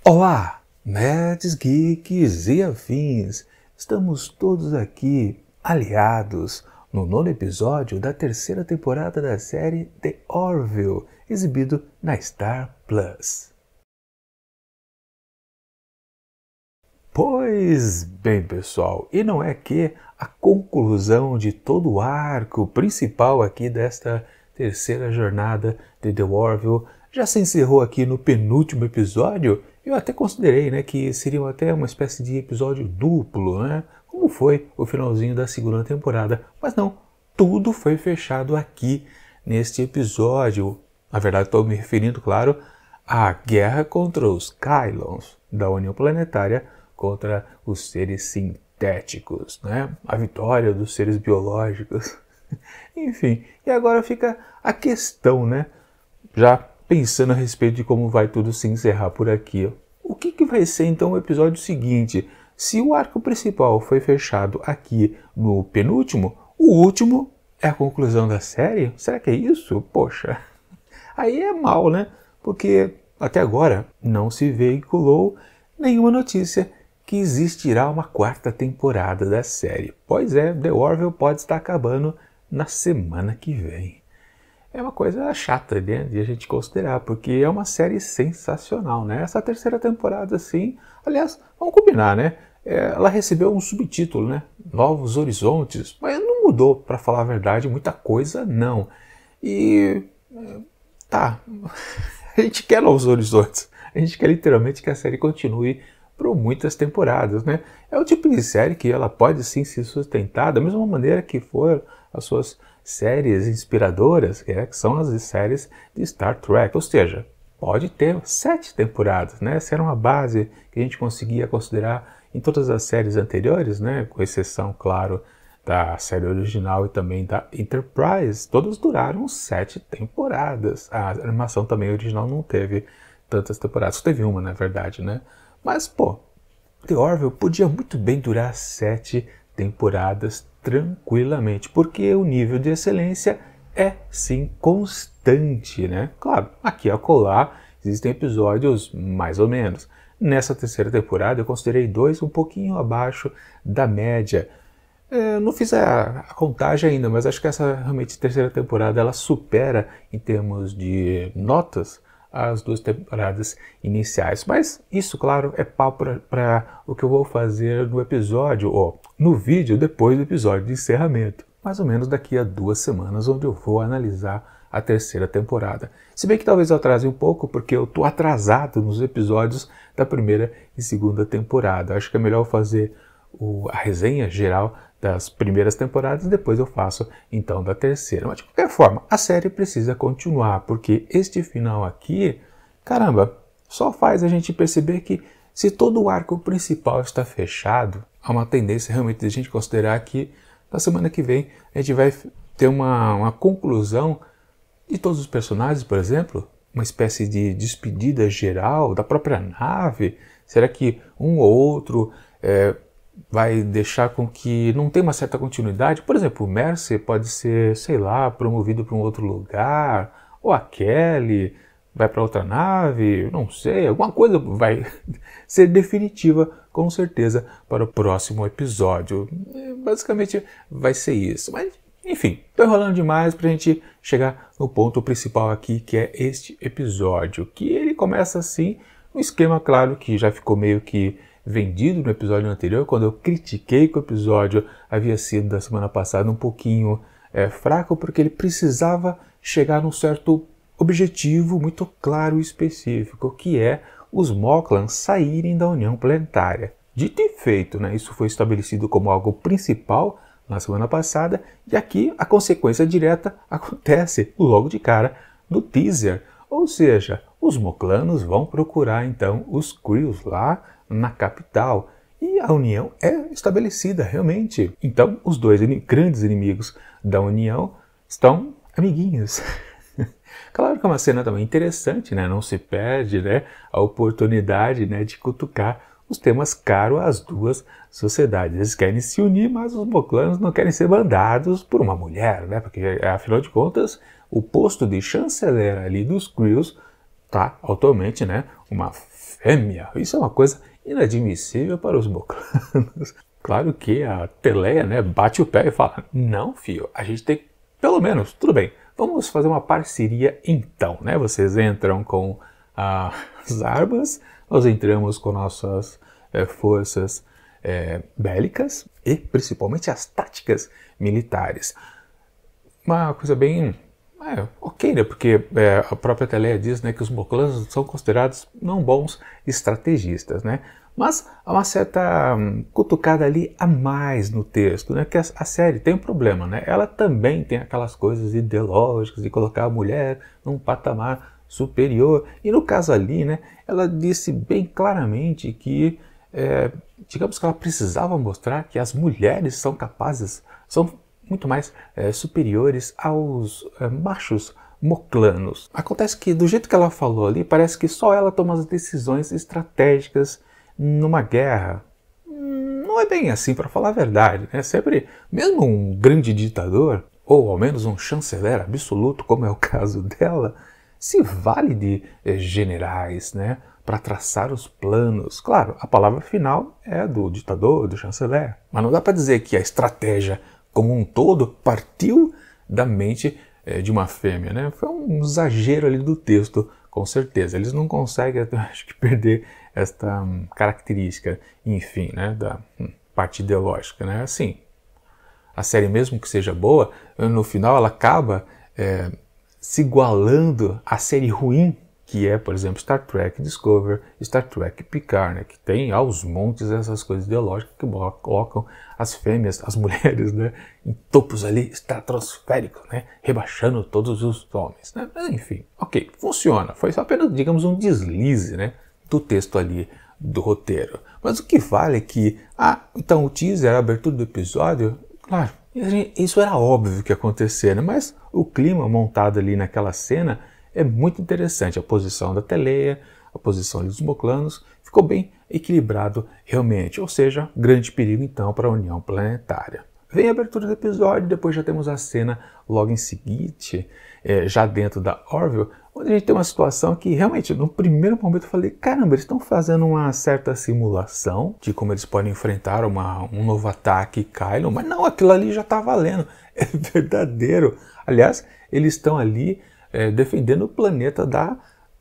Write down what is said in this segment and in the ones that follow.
Olá, nerds, geeks e afins! Estamos todos aqui aliados no nono episódio da terceira temporada da série The Orville, exibido na Star Plus. Pois bem, pessoal, e não é que a conclusão de todo o arco principal aqui desta terceira jornada de The Orville já se encerrou aqui no penúltimo episódio? Eu até considerei, que seria até uma espécie de episódio duplo, como foi o finalzinho da segunda temporada. Mas não, tudo foi fechado aqui neste episódio. Na verdade, estou me referindo, claro, à guerra contra os Kylons da União Planetária contra os seres sintéticos, A vitória dos seres biológicos. Enfim, e agora fica a questão, já pensando a respeito de como vai tudo se encerrar por aqui. O que vai ser então o episódio seguinte? Se o arco principal foi fechado aqui no penúltimo, o último é a conclusão da série? Será que é isso? Poxa, aí é mal, Porque até agora não se veiculou nenhuma notícia que existirá uma quarta temporada da série. Pois é, The Orville pode estar acabando na semana que vem. É uma coisa chata, de a gente considerar, porque é uma série sensacional, Essa terceira temporada, assim, aliás, vamos combinar, Ela recebeu um subtítulo, Novos Horizontes, mas não mudou, para falar a verdade, muita coisa, não. E, tá, a gente quer novos horizontes, a gente quer literalmente que a série continue por muitas temporadas, É o tipo de série que ela pode sim se sustentar da mesma maneira que foram as suas séries inspiradoras, que são as séries de Star Trek, ou seja, pode ter 7 temporadas, Essa era uma base que a gente conseguia considerar em todas as séries anteriores, com exceção, claro, da série original e também da Enterprise, todas duraram 7 temporadas. A animação também original não teve tantas temporadas, teve uma, na verdade, Mas, The Orville podia muito bem durar 7 temporadas tranquilamente, porque o nível de excelência é, sim, constante, Claro, aqui e acolá existem episódios mais ou menos. Nessa terceira temporada eu considerei 2 um pouquinho abaixo da média. Eu não fiz a contagem ainda, mas acho que essa realmente terceira temporada ela supera em termos de notas as 2 temporadas iniciais. Mas isso, claro, é pau para o que eu vou fazer no episódio, ou no vídeo depois do episódio de encerramento. Mais ou menos daqui a 2 semanas, onde eu vou analisar a terceira temporada. Se bem que talvez eu atrase um pouco, porque eu estou atrasado nos episódios da primeira e segunda temporada. Acho que é melhor fazer a resenha geral das primeiras temporadas, depois eu faço então da terceira. Mas de qualquer forma, a série precisa continuar, porque este final aqui, caramba, só faz a gente perceber que se todo o arco principal está fechado, há uma tendência realmente de a gente considerar que na semana que vem a gente vai ter uma conclusão de todos os personagens, por exemplo, uma espécie de despedida geral da própria nave. Será que um ou outro vai deixar com que não tenha uma certa continuidade? Por exemplo, o Mercer pode ser, sei lá, promovido para um outro lugar, ou a Kelly vai para outra nave, não sei, alguma coisa vai ser definitiva, com certeza, para o próximo episódio. Basicamente vai ser isso, mas enfim, estou enrolando demais para a gente chegar no ponto principal aqui, que é este episódio, que ele começa assim, um esquema, claro, que já ficou meio que vendido no episódio anterior, quando eu critiquei que o episódio havia sido da semana passada um pouquinho fraco, porque ele precisava chegar num certo objetivo muito claro e específico, que é os Moclans saírem da União Planetária. Dito e feito, isso foi estabelecido como algo principal na semana passada, e aqui a consequência direta acontece logo de cara no teaser, ou seja, os Moclanos vão procurar então os Kryls lá na capital, e a União é estabelecida realmente. Então os 2 grandes inimigos da União estão amiguinhos. Claro que é uma cena também interessante, não se perde a oportunidade de cutucar os temas caros às 2 sociedades. Eles querem se unir, mas os Moclanos não querem ser mandados por uma mulher, porque afinal de contas o posto de chanceler ali dos Kryls tá atualmente, né, uma fêmea. Isso é uma coisa inadmissível para os Moclanos. Claro que a Teleia, né, bate o pé e fala, não, filho, a gente tem, pelo menos, tudo bem, vamos fazer uma parceria então, né? Vocês entram com as armas, nós entramos com nossas forças bélicas e principalmente as táticas militares. Uma coisa bem ok, né? Porque a própria Teleia diz, né, que os Moclanos são considerados não bons estrategistas, né? Mas há uma certa cutucada ali a mais no texto, né? Que a série tem um problema, né? Ela também tem aquelas coisas ideológicas de colocar a mulher num patamar superior. E no caso ali, né, ela disse bem claramente que, digamos que ela precisava mostrar que as mulheres são capazes, são muito mais superiores aos machos Moclanos. Acontece que do jeito que ela falou ali, parece que só ela toma as decisões estratégicas numa guerra. Não é bem assim, para falar a verdade, né? Sempre, mesmo um grande ditador, ou ao menos um chanceler absoluto, como é o caso dela, se vale de generais, né, para traçar os planos. Claro, a palavra final é do ditador, do chanceler, mas não dá para dizer que a estratégia como um todo partiu da mente de uma fêmea, né? Foi um exagero ali do texto, com certeza. Eles não conseguem, acho que, perder esta característica, enfim, né, da parte ideológica, né? Assim, a série, mesmo que seja boa, no final ela acaba se igualando à série ruim, que é, por exemplo, Star Trek Discovery, Star Trek Picard, né, que tem aos montes essas coisas ideológicas que colocam as fêmeas, as mulheres, né, em topos ali estratosféricos, né, rebaixando todos os homens, né? Mas, enfim, ok, funciona. Foi só apenas, digamos, um deslize, né, do texto ali do roteiro. Mas o que vale é que, então o teaser, a abertura do episódio, claro, isso era óbvio que ia acontecer, né? Mas o clima montado ali naquela cena é muito interessante. A posição da Teleia, a posição ali dos Moclanos, ficou bem equilibrado realmente. Ou seja, grande perigo então para a União Planetária. Vem a abertura do episódio, depois já temos a cena logo em seguinte, já dentro da Orville, onde a gente tem uma situação que realmente, no primeiro momento eu falei, caramba, eles estão fazendo uma certa simulação de como eles podem enfrentar um novo ataque Kylon, mas não, aquilo ali já está valendo, é verdadeiro. Aliás, eles estão ali defendendo o planeta da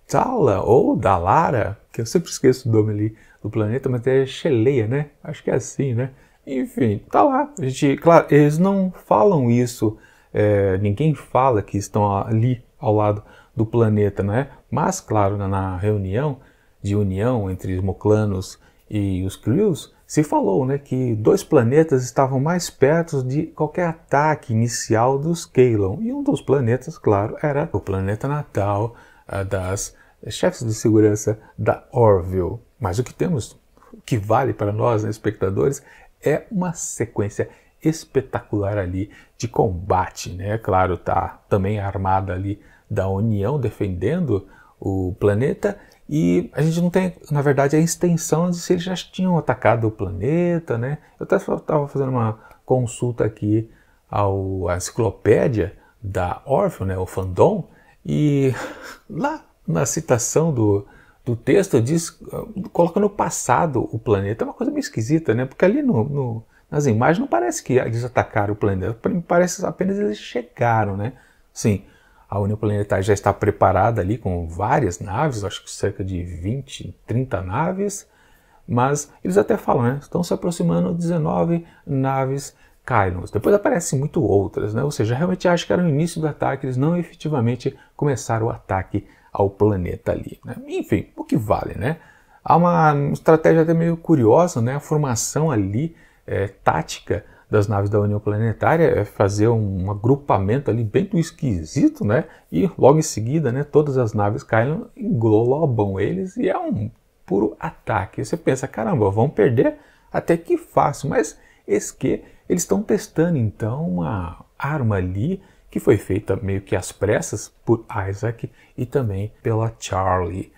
Tala, ou da Lara, que eu sempre esqueço o nome ali do planeta, mas é Xeleia, né? Acho que é assim, né? Enfim, tá lá. Claro, eles não falam isso, ninguém fala que estão ali ao lado do planeta, né? Mas, claro, na reunião de união entre os Moclanos e os Crews, se falou, né, que dois planetas estavam mais perto de qualquer ataque inicial dos Kaylon. E um dos planetas, claro, era o planeta natal das chefes de segurança da Orville. Mas o que temos, o que vale para nós, né, espectadores, é uma sequência espetacular ali de combate, né? Claro, tá também a armada ali da União defendendo o planeta, e a gente não tem, na verdade, a extensão de se eles já tinham atacado o planeta, né? Eu até estava fazendo uma consulta aqui à enciclopédia da Orville, né, o fandom, e lá na citação do texto diz, coloca no passado o planeta. É uma coisa meio esquisita, né? Porque ali nas imagens não parece que eles atacaram o planeta, parece apenas eles chegaram, né? Sim, a União Planetária já está preparada ali com várias naves, acho que cerca de 20, 30 naves, mas eles até falam, né? Estão se aproximando 19 naves Kylons. Depois aparecem muito outras, né? Ou seja, realmente acho que era o início do ataque, eles não efetivamente começaram o ataque ao planeta ali, né? Enfim, o que vale, né? Há uma estratégia até meio curiosa, né? A formação ali, tática das naves da União Planetária é fazer um agrupamento ali bem do esquisito, né? E logo em seguida, né, todas as naves Kylon englobam eles e é um puro ataque. E você pensa, caramba, vão perder até que fácil, mas eis que eles estão testando então uma arma ali que foi feita meio que às pressas por Isaac e também pela Charlie.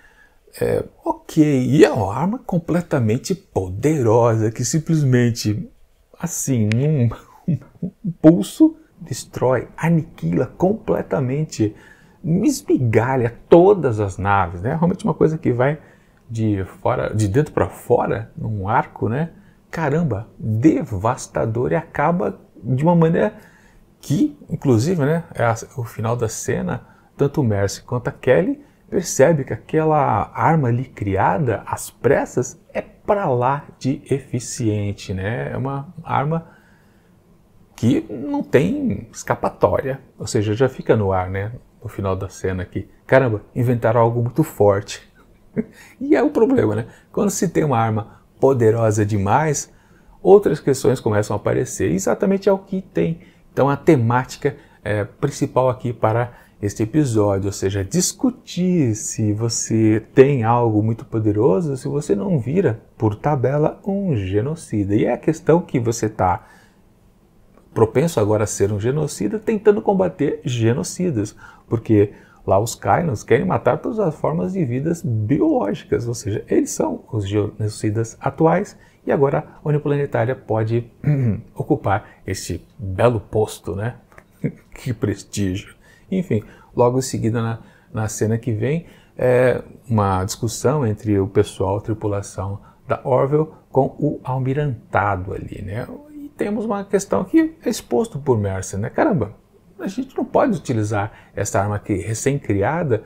Ok, e é uma arma completamente poderosa que simplesmente, assim, um pulso, destrói, aniquila completamente esmigalha todas as naves, né? Realmente uma coisa que vai de dentro para fora, num arco, né? Caramba, devastador, e acaba de uma maneira que, inclusive, né, o final da cena, tanto o Mercy quanto a Kelly percebe que aquela arma ali criada às pressas é para lá de eficiente, né? É uma arma que não tem escapatória, ou seja, já fica no ar, né? No final da cena aqui, caramba, inventaram algo muito forte. E é o problema, né? Quando se tem uma arma poderosa demais, outras questões começam a aparecer. E exatamente é o que tem. Então a temática principal aqui para este episódio, ou seja, discutir se você tem algo muito poderoso, se você não vira, por tabela, um genocida. E é a questão que você está propenso agora a ser um genocida, tentando combater genocidas, porque lá os Kylons querem matar todas as formas de vidas biológicas, ou seja, eles são os genocidas atuais, e agora a União Planetária pode ocupar este belo posto, né? Que prestígio. Enfim, logo em seguida na cena que vem, uma discussão entre o pessoal, a tripulação da Orville com o almirantado ali, né? E temos uma questão que é exposto por Mercy, né? Caramba, a gente não pode utilizar essa arma aqui recém-criada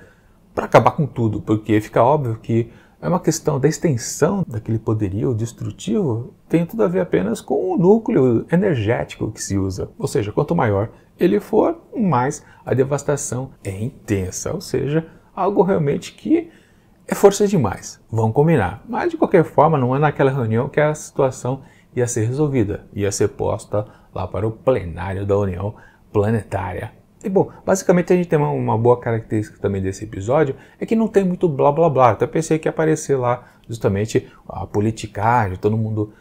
para acabar com tudo, porque fica óbvio que é uma questão da extensão daquele poderio destrutivo, tem tudo a ver apenas com o núcleo energético que se usa. Ou seja, quanto maior ele for, mais a devastação é intensa. Ou seja, algo realmente que é força demais. Vão combinar. Mas de qualquer forma, não é naquela reunião que a situação ia ser resolvida. Ia ser posta lá para o plenário da União Planetária. E bom, basicamente a gente tem uma boa característica também desse episódio, é que não tem muito blá blá blá. Até pensei que ia aparecer lá justamente a politicagem, todo mundo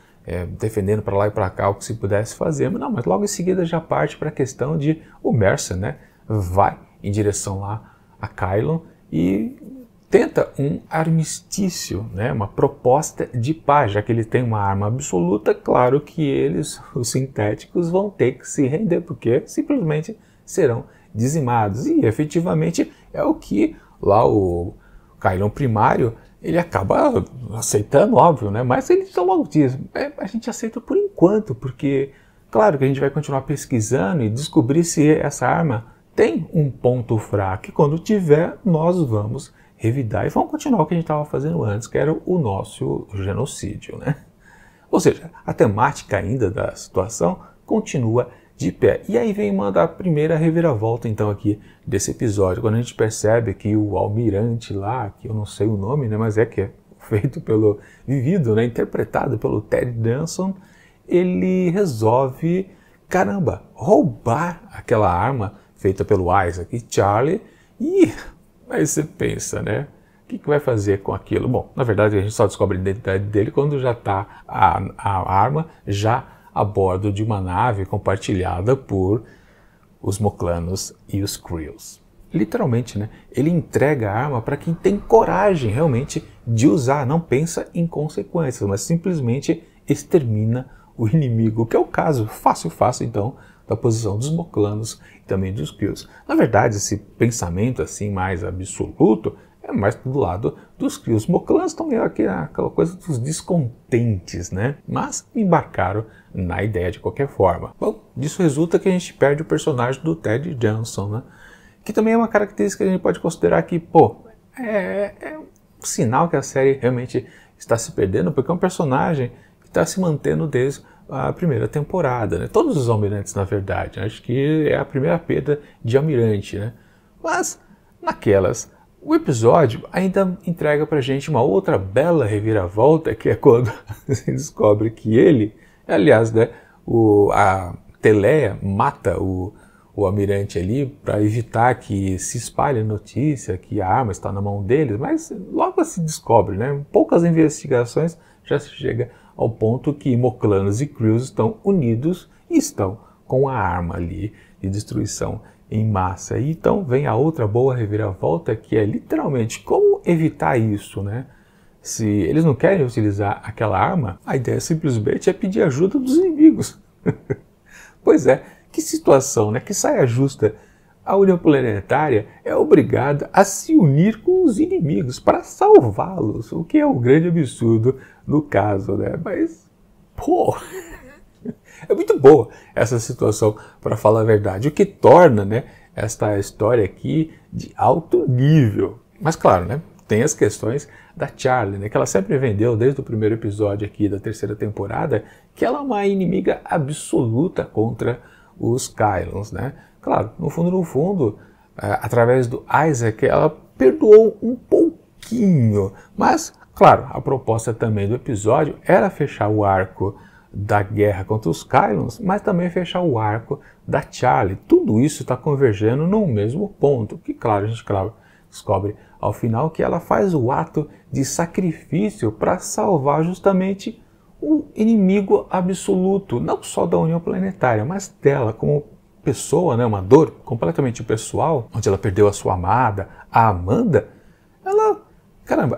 defendendo para lá e para cá o que se pudesse fazer. Mas não, mas logo em seguida já parte para a questão de o Mercer, né, vai em direção lá a Kylon e tenta um armistício, né, uma proposta de paz, já que ele tem uma arma absoluta. Claro que eles, os sintéticos, vão ter que se render, porque simplesmente serão dizimados. E efetivamente é o que lá o Kylon primário ele acaba aceitando, óbvio, né? Mas ele só logo diz, a gente aceita por enquanto, porque claro que a gente vai continuar pesquisando e descobrir se essa arma tem um ponto fraco, e quando tiver nós vamos revidar e vamos continuar o que a gente estava fazendo antes, que era o nosso genocídio, né? Ou seja, a temática ainda da situação continua de pé. E aí vem uma da primeira reviravolta, então, aqui desse episódio, quando a gente percebe que o almirante lá, que eu não sei o nome, né, mas que é feito vivido, né, interpretado pelo Ted Danson, ele resolve, caramba, roubar aquela arma feita pelo Isaac e Charlie, e aí você pensa, né, o que vai fazer com aquilo? Bom, na verdade a gente só descobre a identidade dele quando já está a arma já a bordo de uma nave compartilhada por os Moclanos e os Krills. Literalmente, né? Ele entrega a arma para quem tem coragem realmente de usar, não pensa em consequências, mas simplesmente extermina o inimigo, que é o caso fácil então da posição dos Moclanos e também dos Krills. Na verdade, esse pensamento assim mais absoluto é mais do lado dos Krills. Os Moclanos estão meio aquela coisa dos descontentes, né? Mas embarcaram na ideia de qualquer forma. Bom, disso resulta que a gente perde o personagem do Ted Danson, né? Que também é uma característica que a gente pode considerar que, é um sinal que a série realmente está se perdendo, porque é um personagem que está se mantendo desde a primeira temporada, né? Todos os almirantes, na verdade. Acho que é a primeira perda de almirante, né? Mas, naquelas, o episódio ainda entrega pra gente uma outra bela reviravolta, que é quando se descobre que ele, aliás, né, a Teleia mata o almirante ali para evitar que se espalhe a notícia que a arma está na mão deles, mas logo se descobre, né, poucas investigações já se chega ao ponto que Moclanos e Krills estão unidos e estão com a arma ali de destruição em massa. E então vem a outra boa reviravolta, que é literalmente como evitar isso, né? Se eles não querem utilizar aquela arma, a ideia simplesmente é pedir ajuda dos inimigos. Pois é, que situação, né? Que saia justa a União Planetária é obrigada a se unir com os inimigos para salvá-los, o que é um grande absurdo no caso, né? Mas, pô, é muito boa essa situação, para falar a verdade, o que torna, né, esta história aqui de alto nível. Mas claro, né, tem as questões da Charlie, né, que ela sempre vendeu desde o primeiro episódio aqui da terceira temporada, que ela é uma inimiga absoluta contra os Kylons, né? Claro, no fundo, através do Isaac, ela perdoou um pouquinho, mas, claro, a proposta também do episódio era fechar o arco da guerra contra os Kylons, mas também fechar o arco da Charlie. Tudo isso está convergendo no mesmo ponto, que claro, a gente descobre ao final que ela faz o ato de sacrifício para salvar justamente o inimigo absoluto, não só da União Planetária, mas dela como pessoa, né, uma dor completamente pessoal, onde ela perdeu a sua amada, a Amanda.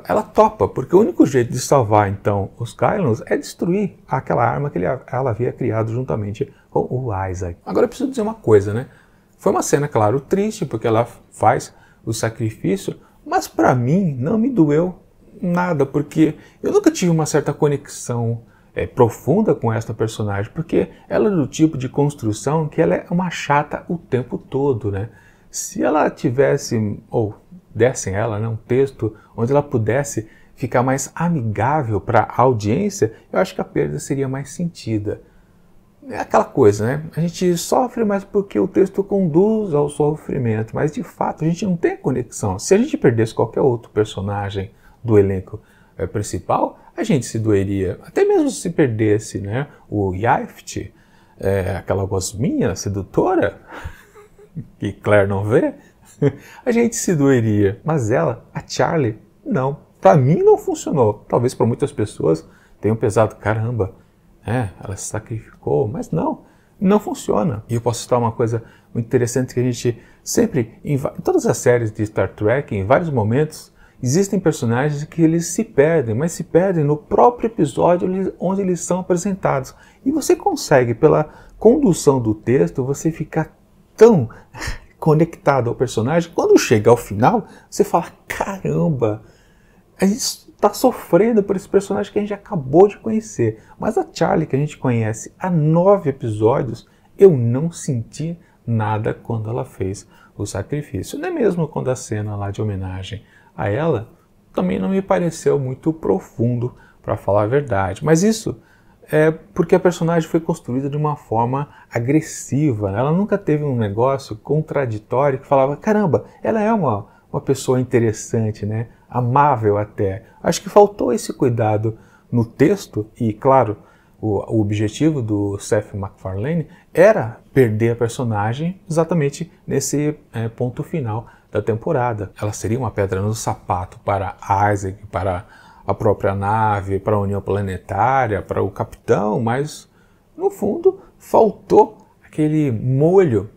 Ela topa, porque o único jeito de salvar, então, os Kylons é destruir aquela arma que ela havia criado juntamente com o Isaac. Agora eu preciso dizer uma coisa, né? Foi uma cena, claro, triste, porque ela faz o sacrifício, mas para mim não me doeu nada, porque eu nunca tive uma certa conexão profunda com esta personagem, porque ela é do tipo de construção que ela é uma chata o tempo todo, né? Se ela tivesse, ou dessem ela, né, um texto onde ela pudesse ficar mais amigável para a audiência, eu acho que a perda seria mais sentida. É aquela coisa, né? A gente sofre mais porque o texto conduz ao sofrimento, mas de fato a gente não tem conexão. Se a gente perdesse qualquer outro personagem do elenco principal, a gente se doeria. Até mesmo se perdesse, né, o Yaft, aquela gosminha sedutora, que Claire não vê, a gente se doeria. Mas ela, a Charlie, não. Para mim não funcionou. Talvez para muitas pessoas tenham pesado, caramba, ela se sacrificou, mas não funciona. E eu posso citar uma coisa muito interessante que a gente sempre, em todas as séries de Star Trek, em vários momentos, existem personagens que eles se perdem, mas se perdem no próprio episódio onde eles são apresentados. E você consegue, pela condução do texto, você ficar tão conectado ao personagem, quando chega ao final, você fala, caramba, a gente está sofrendo por esse personagem que a gente acabou de conhecer. Mas a Charlie, que a gente conhece há 9 episódios, eu não senti nada quando ela fez o sacrifício. Nem mesmo quando a cena lá de homenagem a ela também não me pareceu muito profundo, para falar a verdade. Mas isso é porque a personagem foi construída de uma forma agressiva, né? Ela nunca teve um negócio contraditório que falava, caramba, ela é uma pessoa interessante, né? Amável até. Acho que faltou esse cuidado no texto e, claro, o objetivo do Seth MacFarlane era perder a personagem exatamente nesse ponto final da temporada. Ela seria uma pedra no sapato para Isaac, para a própria nave, para a União Planetária, para o capitão, mas no fundo faltou aquele molho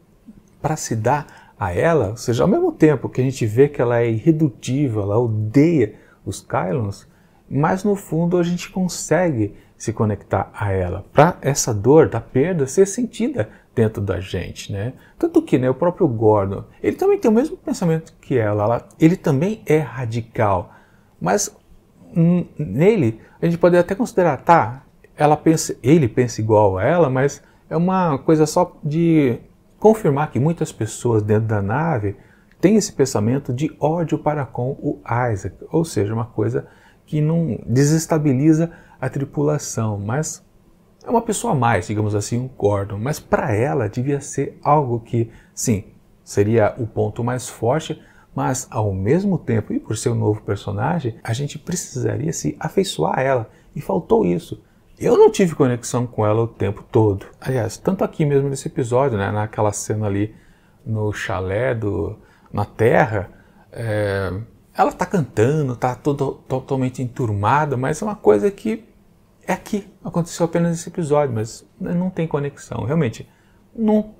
para se dar a ela. Ou seja, ao mesmo tempo que a gente vê que ela é irredutível, ela odeia os Kylons, mas no fundo a gente consegue se conectar a ela, para essa dor da perda ser sentida dentro da gente, né? Tanto que, né, o próprio Gordon, ele também tem o mesmo pensamento que ela, ele também é radical, mas nele a gente pode até considerar, tá, ele pensa igual a ela, mas é uma coisa só de confirmar que muitas pessoas dentro da nave têm esse pensamento de ódio para com o Isaac, ou seja, uma coisa que não desestabiliza a tripulação, mas é uma pessoa a mais, digamos assim, um Gordon, mas para ela devia ser algo que, sim, seria o ponto mais forte, mas ao mesmo tempo, e por ser um novo personagem, a gente precisaria se afeiçoar a ela, e faltou isso. Eu não tive conexão com ela o tempo todo. Aliás, tanto aqui mesmo nesse episódio, né, naquela cena ali no chalé na Terra, ela está cantando, está totalmente enturmada, mas é uma coisa que é aqui, aconteceu apenas nesse episódio, mas não tem conexão. Realmente, não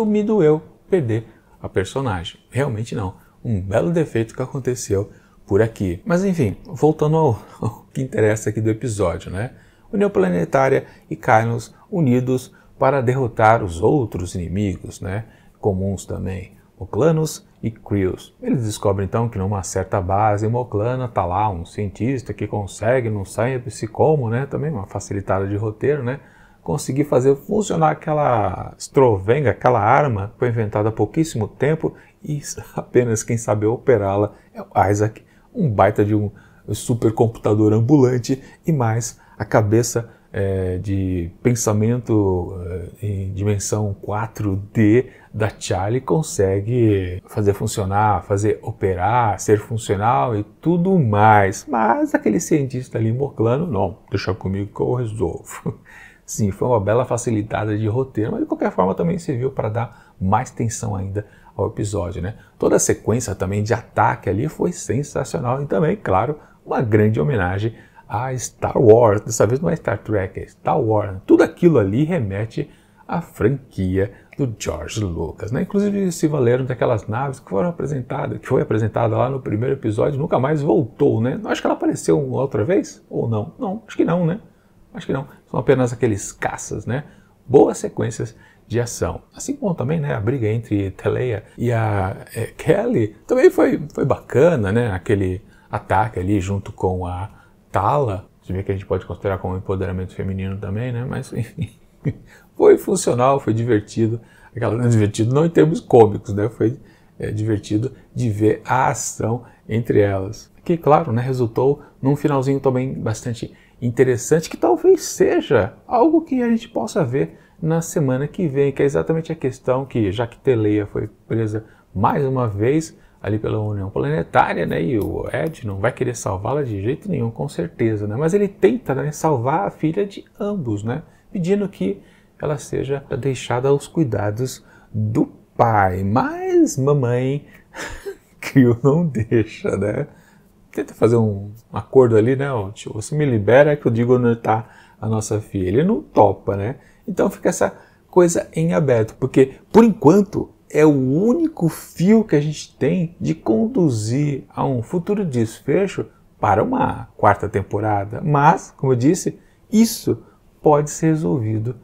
me doeu perder a personagem. Realmente não. Um belo defeito que aconteceu por aqui. Mas enfim, voltando ao que interessa aqui do episódio, né? União Planetária e Kylons unidos para derrotar os outros inimigos, né? comuns também, Moclanos e Kryos. Eles descobrem então que numa certa base moclana está lá um cientista que consegue, não sabe-se como, né, também uma facilitada de roteiro, né, conseguir fazer funcionar aquela Strovenga, aquela arma que foi inventada há pouquíssimo tempo e apenas quem sabe operá-la é o Isaac, um baita de um supercomputador ambulante e mais a cabeça de pensamento em dimensão 4D da Charlie consegue fazer funcionar, fazer operar, ser funcional e tudo mais. Mas aquele cientista ali moclano, não, deixa comigo que eu resolvo. Sim, foi uma bela facilitada de roteiro, mas de qualquer forma também serviu para dar mais tensão ainda ao episódio, né? Toda a sequência também de ataque ali foi sensacional e também, claro, uma grande homenagem a Star Wars. Dessa vez não é Star Trek, é Star Wars. Tudo aquilo ali remete à franquia do George Lucas, né? Inclusive se valeram daquelas naves que foram apresentadas, que foi apresentada lá no primeiro episódio, nunca mais voltou, né? Acho que ela apareceu uma outra vez, ou não? Não, acho que não, né? Acho que não. São apenas aqueles caças, né? Boas sequências de ação. Assim como também, né, a briga entre Teleia e a Kelly também foi bacana, né? Aquele ataque ali junto com a Tala, se bem que a gente pode considerar como empoderamento feminino também, né? Mas enfim, foi funcional, foi divertido. Divertido não em termos cômicos, né? Foi divertido de ver a ação entre elas. Que, claro, né, resultou num finalzinho também bastante interessante, que talvez seja algo que a gente possa ver na semana que vem, que é exatamente a questão que, já que Teleia foi presa mais uma vez ali pela União Planetária, né, e o Ed não vai querer salvá-la de jeito nenhum, com certeza, né, mas ele tenta, né, salvar a filha de ambos, né, pedindo que ela seja deixada aos cuidados do pai, mas mamãe Kryl não deixa, né, tenta fazer um acordo ali, né, tio, você me libera que eu digo onde está a nossa filha, ele não topa, né, então fica essa coisa em aberto, porque por enquanto é o único fio que a gente tem de conduzir a um futuro desfecho para uma quarta temporada. Mas, como eu disse, isso pode ser resolvido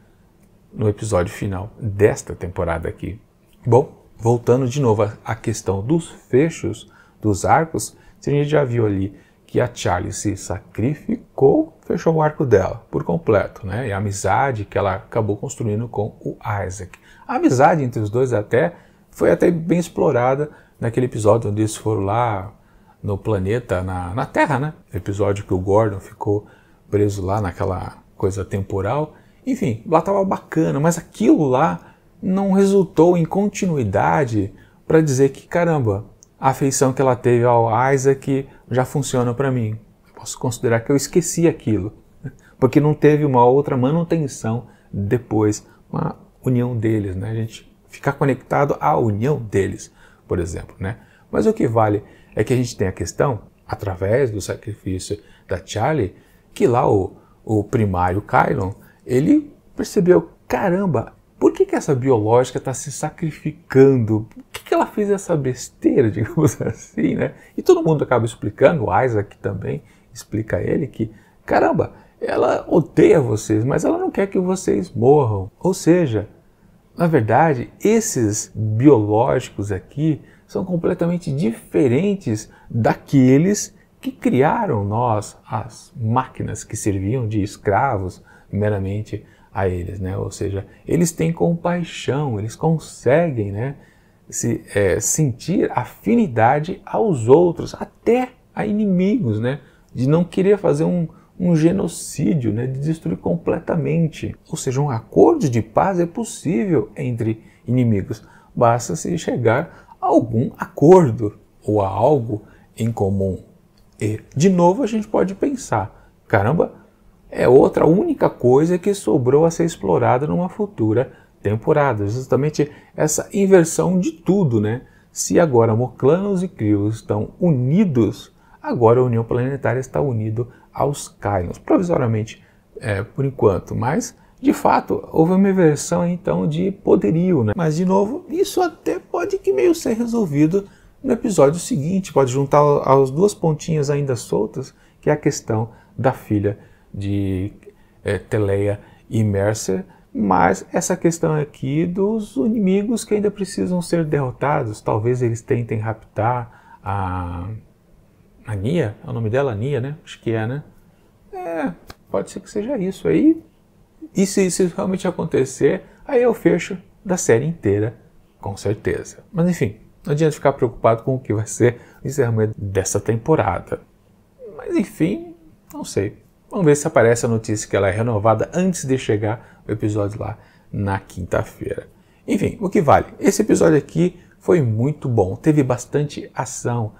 no episódio final desta temporada aqui. Bom, voltando de novo à questão dos fechos, dos arcos, a gente já viu ali que a Charlie se sacrificou, fechou o arco dela por completo, né? E a amizade que ela acabou construindo com o Isaac. A amizade entre os dois foi até bem explorada naquele episódio onde eles foram lá no planeta, na Terra, né? Episódio que o Gordon ficou preso lá naquela coisa temporal. Enfim, lá estava bacana, mas aquilo lá não resultou em continuidade para dizer que, caramba, a afeição que ela teve ao Isaac já funciona para mim. Eu posso considerar que eu esqueci aquilo, porque não teve uma outra manutenção depois, uma união deles, né? A gente ficar conectado à união deles, por exemplo, né? Mas o que vale é que a gente tem a questão, através do sacrifício da Charlie, que lá o primário Kylon, ele percebeu, caramba, por que essa biológica está se sacrificando? Por que ela fez essa besteira, digamos assim, né? E todo mundo acaba explicando, o Isaac também explica a ele que, caramba, ela odeia vocês, mas ela não quer que vocês morram. Ou seja, na verdade, esses biológicos aqui são completamente diferentes daqueles que criaram nós, as máquinas que serviam de escravos meramente a eles, né? Ou seja, eles têm compaixão, eles conseguem, né, sentir afinidade aos outros, até a inimigos, né? De não querer fazer um genocídio, né, de destruir completamente. Ou seja, um acordo de paz é possível entre inimigos. Basta se chegar a algum acordo ou a algo em comum. E, de novo, a gente pode pensar, caramba, é outra única coisa que sobrou a ser explorada numa futura temporada. Justamente essa inversão de tudo, né? Se agora Moclanos e Kryos estão unidos, agora a União Planetária está unida aos Kylons, provisoriamente por enquanto, mas de fato houve uma inversão então de poderio, né? Mas de novo, isso até pode que meio ser resolvido no episódio seguinte, pode juntar as duas pontinhas ainda soltas, que é a questão da filha de Teleia e Mercer, Mas essa questão aqui dos inimigos que ainda precisam ser derrotados, talvez eles tentem raptar a Nia, é o nome dela? Nia, né? Acho que é, né? Pode ser que seja isso aí. E se isso realmente acontecer, aí é o fecho da série inteira, com certeza. Mas enfim, não adianta ficar preocupado com o que vai ser o encerramento dessa temporada. Mas enfim, não sei. Vamos ver se aparece a notícia que ela é renovada antes de chegar o episódio lá na quinta-feira. Enfim, o que vale? Esse episódio aqui foi muito bom. Teve bastante ação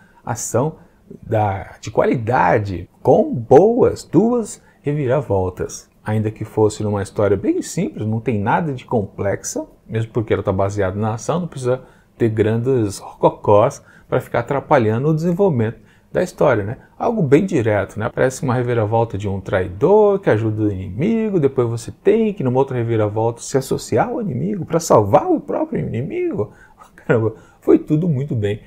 de qualidade, com boas, 2 reviravoltas. Ainda que fosse numa história bem simples, não tem nada de complexa, mesmo porque ela está baseada na ação, não precisa ter grandes rococós para ficar atrapalhando o desenvolvimento da história, né? Algo bem direto, né? Parece uma reviravolta de um traidor que ajuda o inimigo, depois você tem que, numa outra reviravolta, se associar ao inimigo para salvar o próprio inimigo. Caramba, foi tudo muito bem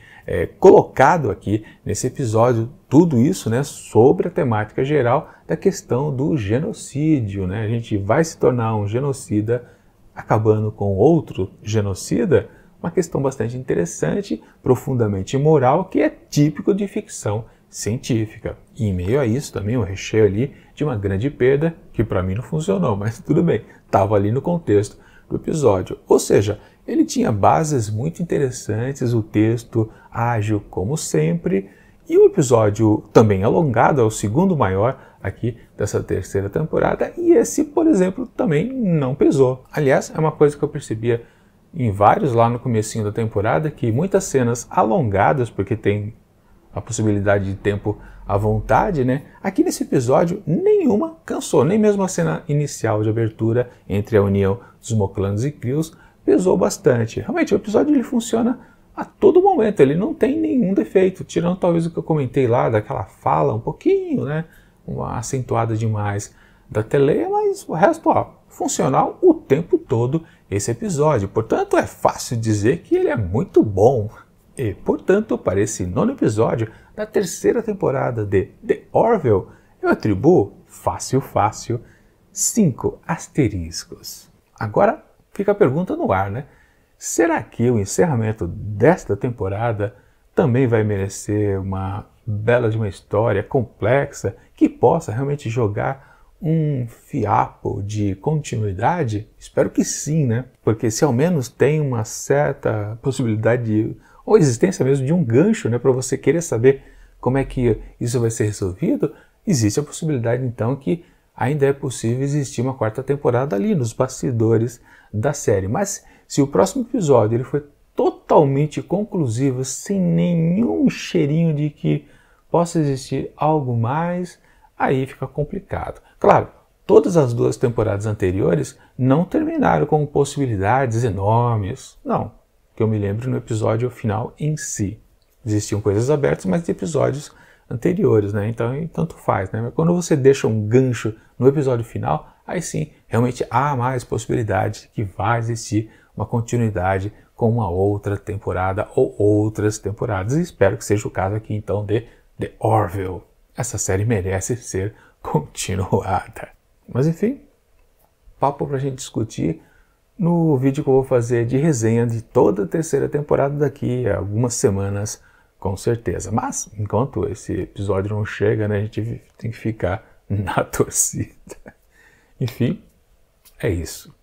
colocado aqui nesse episódio, tudo isso, né, sobre a temática geral da questão do genocídio, né? A gente vai se tornar um genocida acabando com outro genocida, uma questão bastante interessante, profundamente imoral, que é típico de ficção científica. E em meio a isso também o recheio ali de uma grande perda, que para mim não funcionou, mas tudo bem, estava ali no contexto do episódio. Ou seja, ele tinha bases muito interessantes, o texto ágil como sempre, e o episódio também alongado, é o segundo maior aqui dessa terceira temporada, e esse, por exemplo, também não pesou. Aliás, é uma coisa que eu percebia em vários lá no comecinho da temporada, que muitas cenas alongadas, porque tem a possibilidade de tempo à vontade, né? Aqui nesse episódio, nenhuma cansou, nem mesmo a cena inicial de abertura entre a união dos Moclanos e Krios pesou bastante. Realmente, o episódio ele funciona a todo momento, ele não tem nenhum defeito, tirando talvez o que eu comentei lá, daquela fala um pouquinho, né? Uma acentuada demais da Teleia, mas o resto, ó, funcional o tempo todo esse episódio. Portanto, é fácil dizer que ele é muito bom. E, portanto, para esse 9º episódio da terceira temporada de The Orville, eu atribuo fácil, 5 asteriscos. Agora fica a pergunta no ar, né? Será que o encerramento desta temporada também vai merecer uma bela de uma história complexa que possa realmente jogar um fiapo de continuidade? Espero que sim, né? Porque se ao menos tem uma certa possibilidade ou existência mesmo de um gancho, né, para você querer saber como é que isso vai ser resolvido, existe a possibilidade então que ainda é possível existir uma 4ª temporada ali nos bastidores da série. Mas se o próximo episódio ele foi totalmente conclusivo, sem nenhum cheirinho de que possa existir algo mais, aí fica complicado. Claro, todas as 2 temporadas anteriores não terminaram com possibilidades enormes. Não, que eu me lembro no episódio final em si. Existiam coisas abertas, mas de episódios anteriores, né? Então, tanto faz, né? Mas quando você deixa um gancho no episódio final, aí sim, realmente há mais possibilidade de que vai existir uma continuidade com uma outra temporada ou outras temporadas. E espero que seja o caso aqui, então, de The Orville. Essa série merece ser continuada. Mas enfim, papo pra gente discutir no vídeo que eu vou fazer de resenha de toda a terceira temporada daqui a algumas semanas, com certeza. Mas, enquanto esse episódio não chega, né, a gente tem que ficar na torcida. Enfim, é isso.